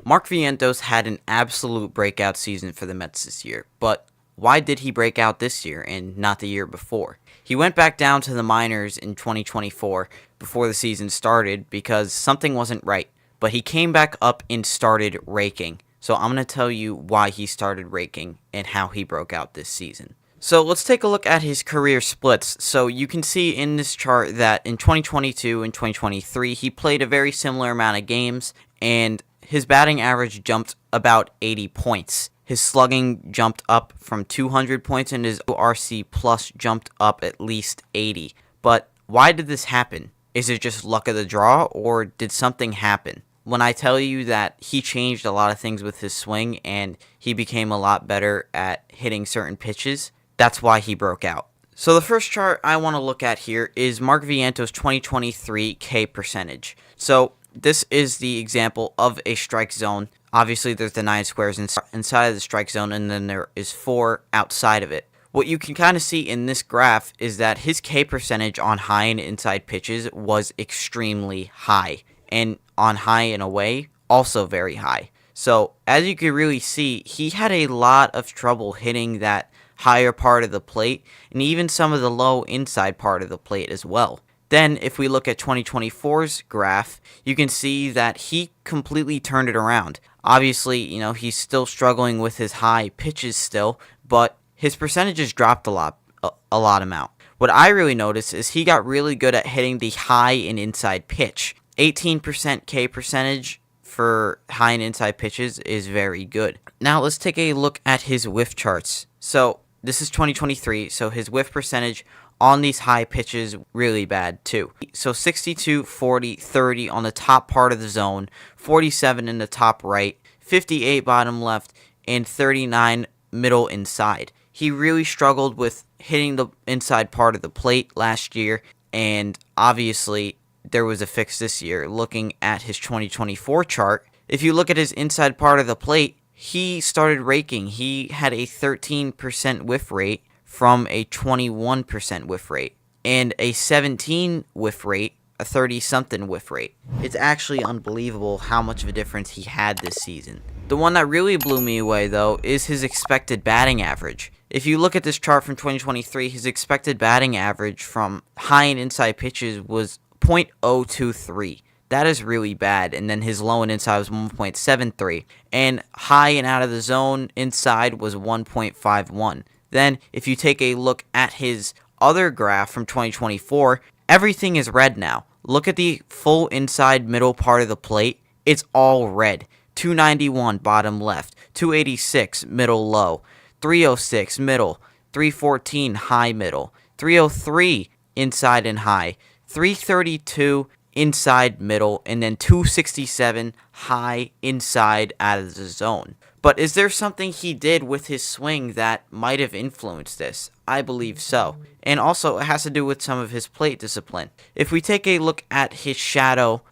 Mark Vientos had an absolute breakout season for the Mets this year, but why did he break out this year and not the year before? He went back down to the minors in 2024 before the season started because something wasn't right, but he came back up and started raking. So I'm going to tell you why he started raking and how he broke out this season. So let's take a look at his career splits. So you can see in this chart that in 2022 and 2023, he played a very similar amount of games, and his batting average jumped about 80 points. His slugging jumped up from 200 points, and his ORC plus jumped up at least 80. But why did this happen? Is it just luck of the draw, or did something happen? When I tell you that he changed a lot of things with his swing and he became a lot better at hitting certain pitches, that's why he broke out. So the first chart I want to look at here is Mark Vientos' 2023 K percentage. So this is the example of a strike zone. Obviously, there's the 9 squares inside of the strike zone, and then there is 4 outside of it. What you can kind of see in this graph is that his K percentage on high and inside pitches was extremely high, and on high and away, also very high. So as you can really see, he had a lot of trouble hitting that higher part of the plate, and even some of the low inside part of the plate as well. Then, if we look at 2024's graph, you can see that he completely turned it around. Obviously, he's still struggling with his high pitches still, but his percentages dropped a lot amount. What I really noticed is he got really good at hitting the high and inside pitch. 18% K percentage for high and inside pitches is very good. Now, let's take a look at his whiff charts. So, this is 2023, so his whiff percentage on these high pitches really bad too. So 62, 40, 30 on the top part of the zone, 47 in the top right, 58 bottom left, and 39 middle inside. He really struggled with hitting the inside part of the plate last year, and obviously there was a fix this year. Looking at his 2024 chart, if you look at his inside part of the plate, he started raking. He had a 13% whiff rate from a 21% whiff rate, and a 17 whiff rate, a 30-something whiff rate. It's actually unbelievable how much of a difference he had this season. The one that really blew me away, though, is his expected batting average. If you look at this chart from 2023, his expected batting average from high and inside pitches was .023. That is really bad. And then his low and inside was 1.73. And high and out of the zone inside was 1.51. Then, if you take a look at his other graph from 2024, everything is red now. Look at the full inside middle part of the plate. It's all red. 291 bottom left, 286 middle low, 306 middle, 314 high middle, 303 inside and high, 332 inside middle, and then 267 high inside out of the zone. But is there something he did with his swing that might have influenced this? I believe so. And also, it has to do with some of his plate discipline. If we take a look at his shadow,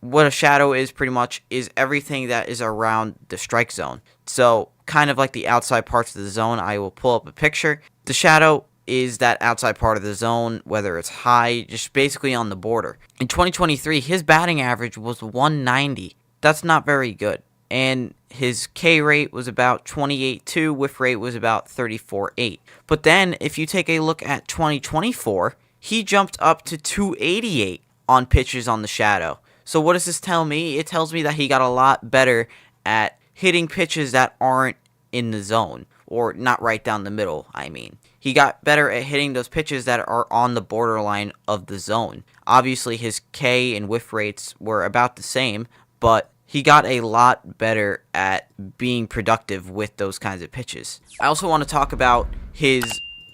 what a shadow is pretty much is everything that is around the strike zone. So, kind of like the outside parts of the zone, I will pull up a picture. The shadow is that outside part of the zone, whether it's high, just basically on the border. In 2023, his batting average was 190. That's not very good. And his K rate was about 28.2, whiff rate was about 34.8. But then, if you take a look at 2024, he jumped up to 288 on pitches on the shadow. So what does this tell me? It tells me that he got a lot better at hitting pitches that aren't in the zone, or not right down the middle, I mean. He got better at hitting those pitches that are on the borderline of the zone. Obviously, his K and whiff rates were about the same, but he got a lot better at being productive with those kinds of pitches. I also want to talk about his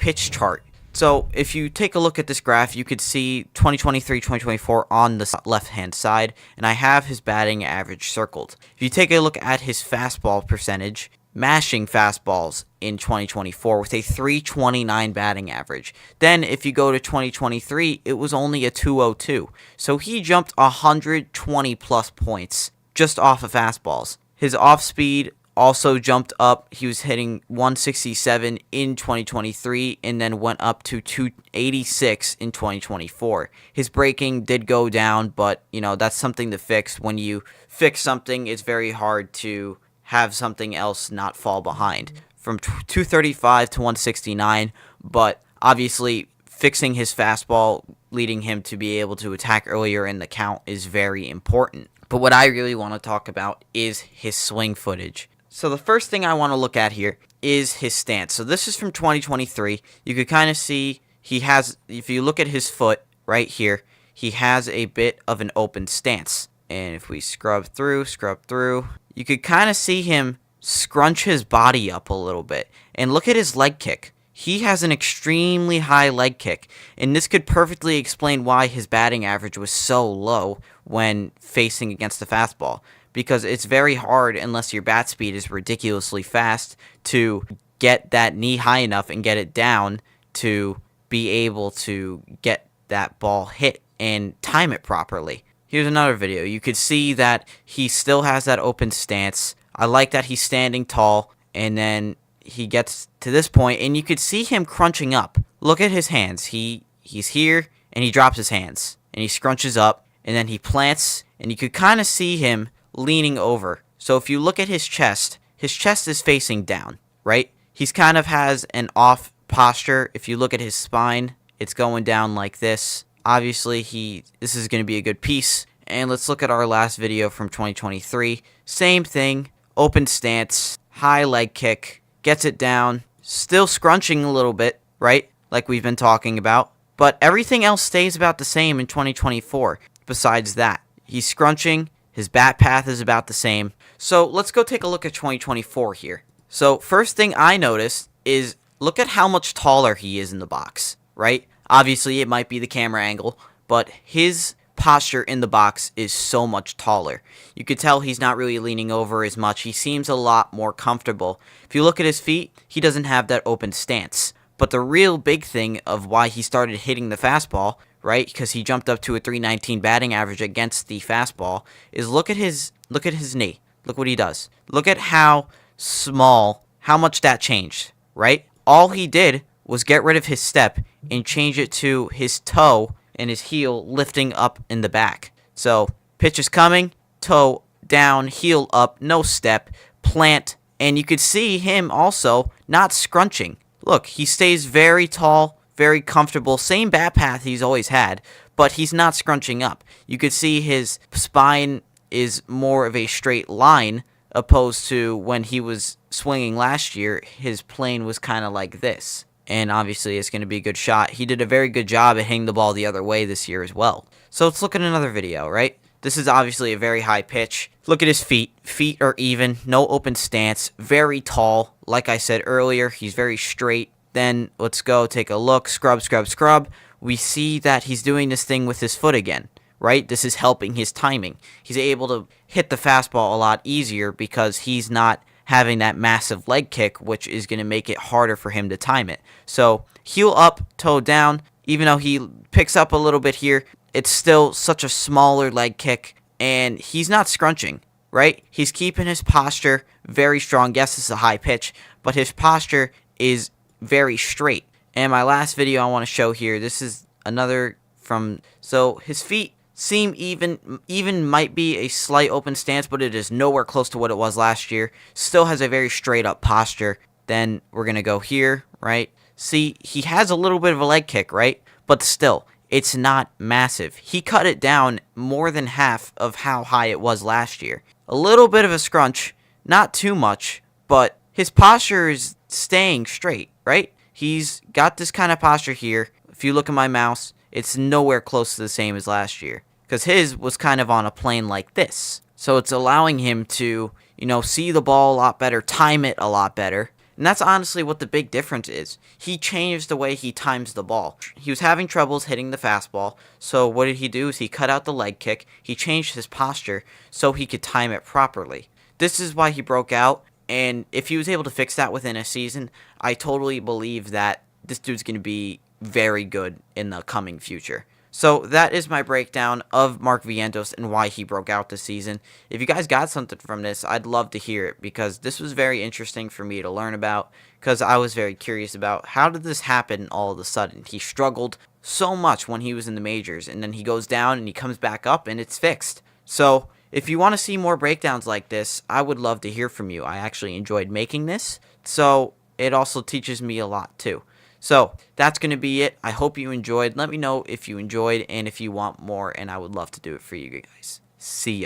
pitch chart. So if you take a look at this graph, you could see 2023, 2024 on the left-hand side, and I have his batting average circled. If you take a look at his fastball percentage, mashing fastballs in 2024 with a 329 batting average. Then if you go to 2023, it was only a 202. So he jumped 120 plus points just off of fastballs. His off speed also jumped up. He was hitting 167 in 2023 and then went up to 286 in 2024. His breaking did go down, but that's something to fix. When you fix something, it's very hard to have something else not fall behind. From 235 to 169, but obviously fixing his fastball, leading him to be able to attack earlier in the count, is very important. But what I really want to talk about is his swing footage. So the first thing I want to look at here is his stance. So this is from 2023. You could kind of see he has, if you look at his foot right here, he has a bit of an open stance. And if we scrub through, you could kind of see him scrunch his body up a little bit. And look at his leg kick. He has an extremely high leg kick, and this could perfectly explain why his batting average was so low when facing against the fastball, because it's very hard, unless your bat speed is ridiculously fast, to get that knee high enough and get it down to be able to get that ball hit and time it properly. Here's another video. You could see that he still has that open stance. I like that he's standing tall, and then he gets to this point, and you could see him crunching up. Look at his hands. He's here, and he drops his hands, and he scrunches up, and then he plants, and you could kind of see him leaning over. So if you look at his chest is facing down, right? He's kind of has an off posture. If you look at his spine, it's going down like this. Obviously, this is going to be a good piece. And let's look at our last video from 2023. Same thing, open stance, high leg kick, gets it down, still scrunching a little bit, right? Like we've been talking about. But everything else stays about the same in 2024. Besides that, he's scrunching, his bat path is about the same. So let's go take a look at 2024 here. So first thing I noticed is look at how much taller he is in the box, right? Obviously, it might be the camera angle, but his posture in the box is so much taller. You could tell he's not really leaning over as much. He seems a lot more comfortable. If you look at his feet, he doesn't have that open stance. But the real big thing of why he started hitting the fastball, right, because he jumped up to a 319 batting average against the fastball, is look at his knee. Look what he does. Look at how much that changed, right? All he did was get rid of his step and change it to his toe and his heel lifting up in the back. So, pitch is coming, toe down, heel up, no step, plant, and you could see him also not scrunching. Look, he stays very tall, very comfortable, same bat path he's always had, but he's not scrunching up. You could see his spine is more of a straight line, opposed to when he was swinging last year, his plane was kind of like this. And obviously it's going to be a good shot. He did a very good job at hitting the ball the other way this year as well. So let's look at another video, right? This is obviously a very high pitch. Look at his feet. Feet are even, no open stance, very tall. Like I said earlier, he's very straight. Then let's go take a look. Scrub. We see that he's doing this thing with his foot again, right? This is helping his timing. He's able to hit the fastball a lot easier because he's not having that massive leg kick, which is going to make it harder for him to time it. So heel up, toe down. Even though he picks up a little bit here, it's still such a smaller leg kick, and he's not scrunching, right? He's keeping his posture very strong. Yes, this is a high pitch, but his posture is very straight. And my last video I want to show here, this is another so his feet seem even might be a slight open stance, but it is nowhere close to what it was last year. Still has a very straight up posture. Then we're going to go here, right? See, he has a little bit of a leg kick, right? But still, it's not massive. He cut it down more than half of how high it was last year. A little bit of a scrunch, not too much, but his posture is staying straight, right? He's got this kind of posture here. If you look at my mouse, it's nowhere close to the same as last year, because his was kind of on a plane like this. So it's allowing him to, see the ball a lot better, time it a lot better. And that's honestly what the big difference is. He changed the way he times the ball. He was having troubles hitting the fastball, so what did he do? Is he cut out the leg kick, he changed his posture so he could time it properly. This is why he broke out, and if he was able to fix that within a season, I totally believe that this dude's going to be very good in the coming future. So that is my breakdown of Mark Vientos and why he broke out this season. If you guys got something from this, I'd love to hear it because this was very interesting for me to learn about because I was very curious about how did this happen all of a sudden. He struggled so much when he was in the majors and then he goes down and he comes back up and it's fixed. So if you want to see more breakdowns like this, I would love to hear from you. I actually enjoyed making this, so it also teaches me a lot too. So that's going to be it. I hope you enjoyed. Let me know if you enjoyed and if you want more, and I would love to do it for you guys. See ya.